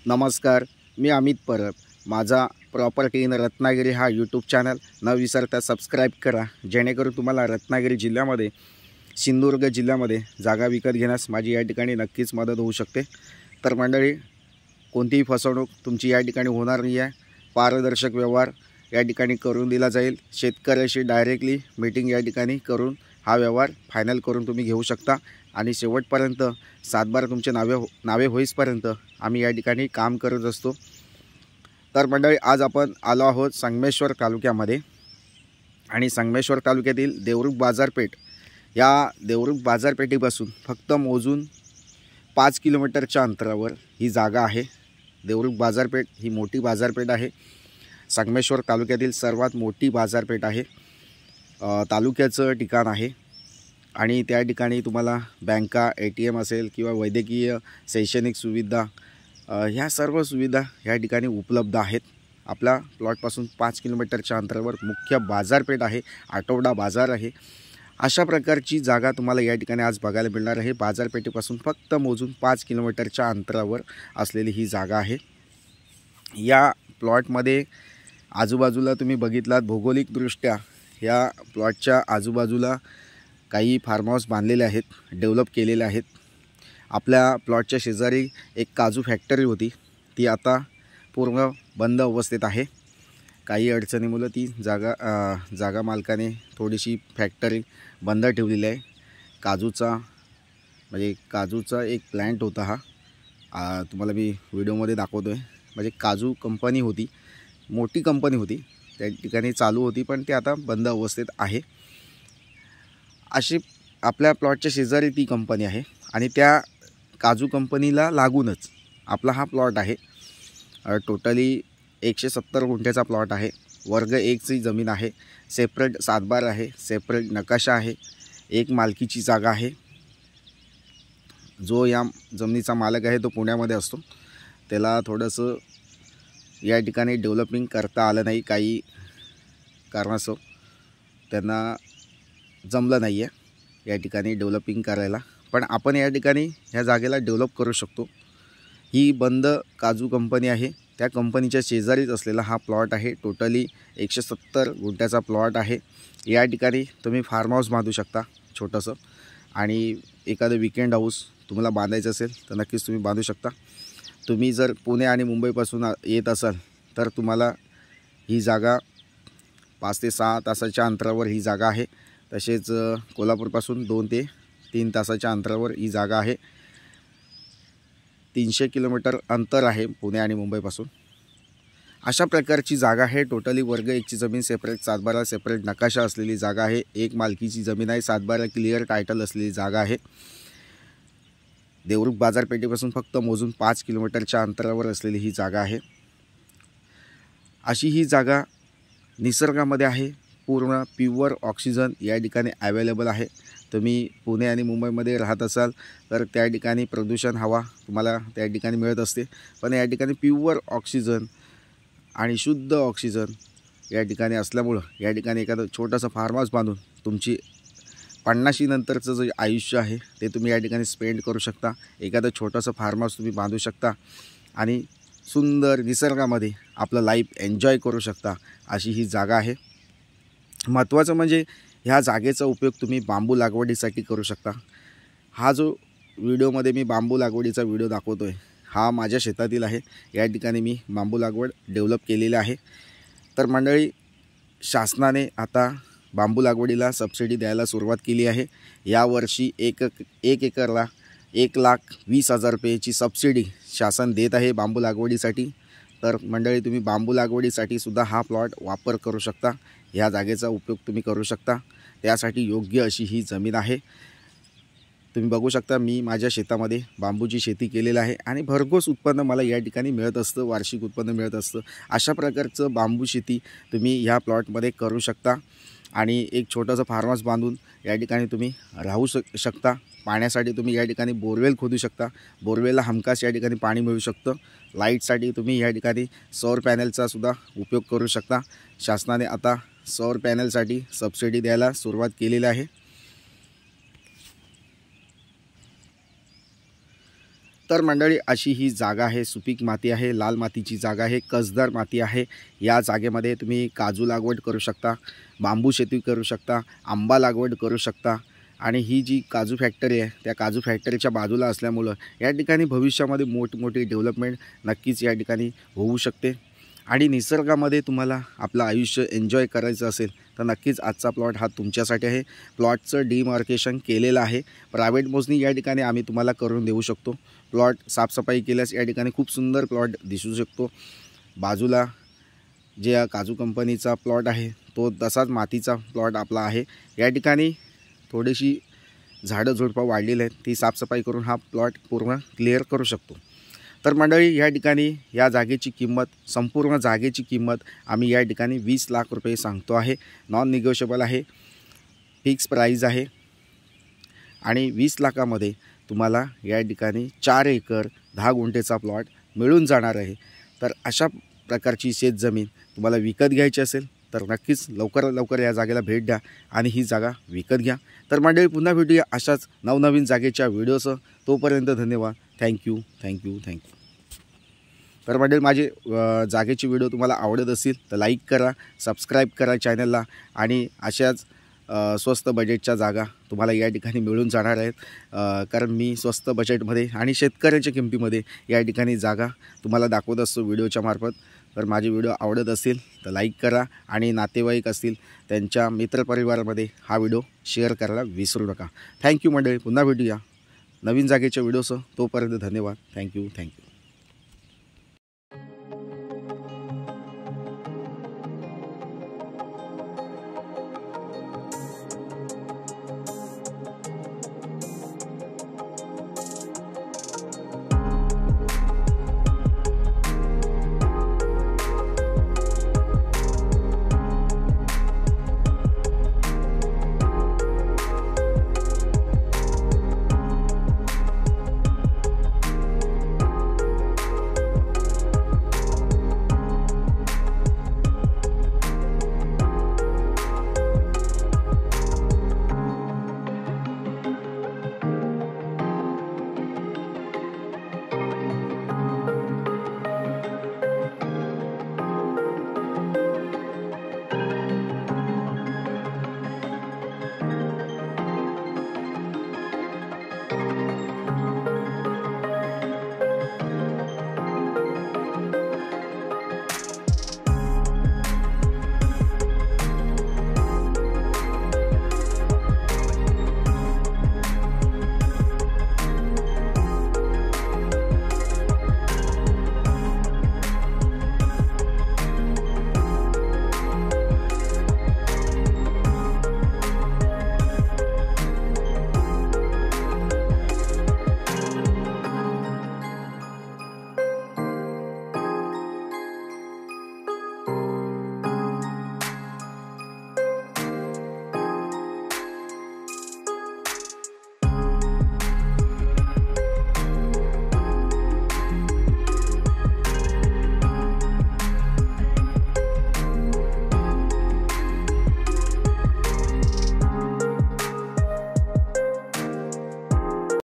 नमस्कार, मी अमित परब. माझा property in Ratnagiri हा यूट्यूब चॅनल न विसरता सबस्क्राईब करा, जेणेकरून तुम्हाला रत्नागिरी जिल्ह्यामध्ये, सिंधुदुर्ग जिल्ह्यामध्ये जागा विकत घेण्यास माझी या ठिकाणी नक्कीच मदत होऊ शकते. तर मंडळी, कोणतीही फसवणूक तुमची या ठिकाणी होणार नाही आहे. पारदर्शक व्यवहार या ठिकाणाणी करून दिला जाईल. शेतकऱ्याशी डायरेक्टली मीटिंग या ठिकाणी करून हा व्यवहार फायनल करून तुम्ही घेऊ शकता आणि शेवटपर्यंत सातबारा तुमचे नावे होईसपर्यंत आम्ही या ठिकाणी काम करत असतो. तर मंडळी, आज आपण आलो आहोत संगमेश्वर तालुक्यामध्ये आणि संगमेश्वर तालुक्यातील देवरुख बाजारपेठ, या देवरुख बाजारपेठेपासून फक्त मोजून 5 किलोमीटरच्या अंतरावर ही जागा आहे. देवरुख बाजारपेठ ही मोठी बाजारपेठ आहे. संगमेश्वर तालुक्यातील सर्वात मोठी बाजारपेठ आहे. तालुक्याचं ठिकाण आहे आणि त्या ठिकाणी तुम्हाला बँका, ATM असेल किंवा वैद्यकीय शैक्षणिक सुविधा, ह्या सर्व सुविधा ह्या ठिकाणी उपलब्ध आहेत. आपल्या प्लॉटपासून 5 किलोमीटरच्या अंतरावर मुख्य बाजारपेठ आहे, आठवडा बाजार आहे. अशा प्रकारची जागा तुम्हाला या ठिकाणी आज बघायला मिळणार आहे. बाजारपेठेपासून फक्त मोजून 5 किलोमीटरच्या अंतरावर असलेली ही जागा आहे. या प्लॉटमध्ये आजूबाजूला तुम्ही बघितलात, भौगोलिकदृष्ट्या या प्लॉटच्या आजूबाजूला काही फार्म हाऊस बांधलेले आहेत, डेव्हलप केलेले आहेत. आपल्या प्लॉटच्या शेजारी एक काजू फॅक्टरी होती, ती आता पूर्ण बंद अवस्थेत आहे. काही अडचणीमुळे ती जागा मालकाने थोडीशी फॅक्टरी बंद ठेवलेली आहे. काजूचा एक प्लॅन्ट होता हा, तुम्हाला मी व्हिडिओमध्ये दाखवतो आहे. म्हणजे काजू कंपनी होती, मोठी कंपनी होती, त्या ठिकाणी चालू होती, पण ती आता बंद अवस्थेत आहे. अशी आपल्या प्लॉटच्या शेजारी ती कंपनी आहे आणि त्या काजू कंपनीला लागूनच आपला हा प्लॉट आहे. टोटली 170 गुंठ्याचा प्लॉट आहे. वर्ग 1ची जमीन आहे. सेपरेट सातबार आहे, सेपरेट नकाशा आहे, एक मालकीची जागा आहे. जो या जमिनीचा मालक आहे तो पुण्यामध्ये असतो. त्याला थोडंसं या ठिकाणी डेव्हलपिंग करता आलं नाही, काही कारणास्तव त्यांना जमलं नाही आहे या ठिकाणी डेव्हलपिंग करायला. पण आपण या ठिकाणी ह्या जागेला डेव्हलप करू शकतो. ही बंद काजू कंपनी आहे, त्या कंपनीच्या शेजारीच असलेला हा प्लॉट आहे. टोटली 170 गुंठ्याचा प्लॉट आहे. या ठिकाणी तुम्ही फार्म हाऊस बांधू शकता छोटंसं, आणि एखादं विकेंड हाऊस तुम्हाला बांधायचं असेल तर नक्कीच तुम्ही बांधू शकता. तुम्ही जर पुणे आणि मुंबईपासून येत असाल तर तुम्हाला ही जागा 5 ते 6 तासाच्या अंतरावर ही जागा आहे. तसेच कोल्हापूरपासून 2 ते 3 तासाच्या अंतरावर ही जागा आहे. 300 किलोमीटर अंतर आहे पुणे आणि मुंबईपासून. अशा प्रकारची जागा आहे. टोटली वर्ग 1ची जमीन, सेपरेट सातबारा, सेपरेट नकाशा असलेली जागा आहे. एक मालकीची जमीन आहे, सातबारा क्लिअर टायटल असलेली जागा आहे. देवरुख बाजारपेठेपासून फक्त मोजून 5 किलोमीटरच्या अंतरावर असलेली ही जागा आहे. अशी ही जागा निसर्गामध्ये आहे. पूर्ण प्युअर ऑक्सिजन या ठिकाणी अवेलेबल आहे. तुम्ही पुणे आणि मुंबईमध्ये राहत असाल तर त्या ठिकाणी प्रदूषण हवा तुम्हाला त्या ठिकाणी मिळत असते, पण या ठिकाणी प्युअर ऑक्सिजन आणि शुद्ध ऑक्सिजन या ठिकाणी असल्यामुळं या ठिकाणी एखादं छोटंसं फार्म हाऊस बांधून तुमची 50शी नंतरचं जे आयुष्य आहे ते तुम्ही या ठिकाणी स्पेंड करू शकता. एखादं छोटंसं फार्म हाऊस तुम्ही बांधू शकता आणि सुंदर निसर्गामध्ये आपलं लाईफ एन्जॉय करू शकता. अशी ही जागा आहे. महत्त्वाचं म्हणजे ह्या जागेचा उपयोग तुम्ही बांबू लागवडीसाठी करू शकता. हा जो व्हिडिओमध्ये मी बांबू लागवडीचा व्हिडिओ दाखवतो आहे, हा माझ्या शेतातील आहे. या ठिकाणी मी बांबू लागवड डेव्हलप केलेली आहे. तर मंडळी, शासनाने आता बांबू लागवडीला सबसिडी द्यायला सुरुवात केली आहे. यावर्षी एक एकरला 1,20,000 रुपयेची सबसिडी शासन देत आहे बांबू लागवडीसाठी. तर मंडळी, तुम्ही बांबू लागवडीसाठी सुद्धा हा प्लॉट वापर करू शकता. ह्या जागेचा उपयोग तुम्ही करू शकता. त्यासाठी योग्य अशी ही जमीन आहे. तुम्ही बघू शकता, मी माझ्या शेतामध्ये बांबूची शेती केलेली आहे आणि भरघोस उत्पन्न मला या ठिकाणी मिळत असतं, वार्षिक उत्पन्न मिळत असतं. अशा प्रकारचं बांबू शेती तुम्ही ह्या प्लॉटमध्ये करू शकता आणि एक छोटंसं फार्म हाऊस बांधून या ठिकाणी तुम्ही राहू शकता. पाण्यासाठी तुम्ही या ठिकाणी बोरवेल खोदू शकता. बोरवेलला हमखास या ठिकाणी पाणी मिळू शकतं. लाईटसाठी तुम्ही या ठिकाणी सौर पॅनलचा सुद्धा उपयोग करू शकता. शासनाने आता सौर पॅनलसाठी सबसिडी द्यायला सुरुवात केलेली आहे. तर मंडळी अशी ही जागा आहे, सुपीक माती आहे, लाल मातीची जागा आहे, कसदार माती आहे। या जागेमध्ये तुम्ही काजू लागवड करू शकता, बांबू शेती करू शकता, आंबा लागवड करू शकता। आणि ही जी काजू फॅक्टरी आहे त्या काजू फॅक्टरीच्या बाजूला असल्यामुळं या ठिकाणी भविष्यामध्ये मोठमोठी डेव्हलपमेंट नक्कीच या ठिकाणी होऊ शकते। आणि निसर्गामध्ये तुम्हाला आपलं आयुष्य एन्जॉय करायचं असेल तर नक्कीच आजचा प्लॉट हा तुमच्यासाठी आहे। प्लॉटचं डिमार्केशन केलेलं आहे, प्रायव्हेट मोजणी या ठिकाणी आम्ही तुम्हाला करून देऊ शकतो। प्लॉट साफसफाई केल्यास या ठिकाणी खूप सुंदर प्लॉट दिसू शकतो। बाजूला जे काजू कंपनीचा प्लॉट आहे तो तसाच मातीचा प्लॉट आपला आहे। या ठिकाणी थोडीशी झाडं झुडपं वाढलेली आहेत, ती साफसफाई करून हा प्लॉट पूर्ण क्लिअर करू शकतो। तर मंडळी या ठिकाणी या जागेची किंमत, संपूर्ण जागेची किंमत आम्ही या ठिकाणी 20 लाख रुपये सांगतो आहे। नॉन निगोशिएबल आहे, फिक्स प्राईज आहे। आणि 20 लाखामध्ये तुम्हाला या ठिकाणी 4 एकर 10 गुंठेचा प्लॉट मिळून जाणार आहे। तर अशा प्रकारची शेतजमीन तुम्हाला विकत घ्यायची असेल तर नक्कीच लवकरात लवकर या जागेला भेट द्या आणि ही जागा विकत घ्या। तर मंडळी पुन्हा भेटूया अशाच नवनवीन जागेच्या व्हिडिओसह। तोपर्यंत धन्यवाद, थँक्यू। तर मंडळी माझे जागेचे व्हिडिओ तुम्हाला आवडत असतील तर लाईक करा, सबस्क्राईब करा चॅनलला। आणि अशाच स्वस्त बजेटच्या जागा तुम्हाला या ठिकाणी मिळून जाणार आहेत, कारण मी स्वस्त बजेटमध्ये आणि शेतकऱ्याच्या किमतीमध्ये या ठिकाणी जागा तुम्हाला दाखवत असतो व्हिडिओच्या मार्फत। तर माझे व्हिडिओ आवडत असतील तर लाईक करा आणि नातेवाईक असतील त्यांच्या मित्रपरिवारामध्ये हा व्हिडिओ शेअर करायला विसरू नका। थँक्यू मंडळी, पुन्हा भेटूया नवीन जागेच्या व्हिडिओसह। तोपर्यंत धन्यवाद, थँक्यू।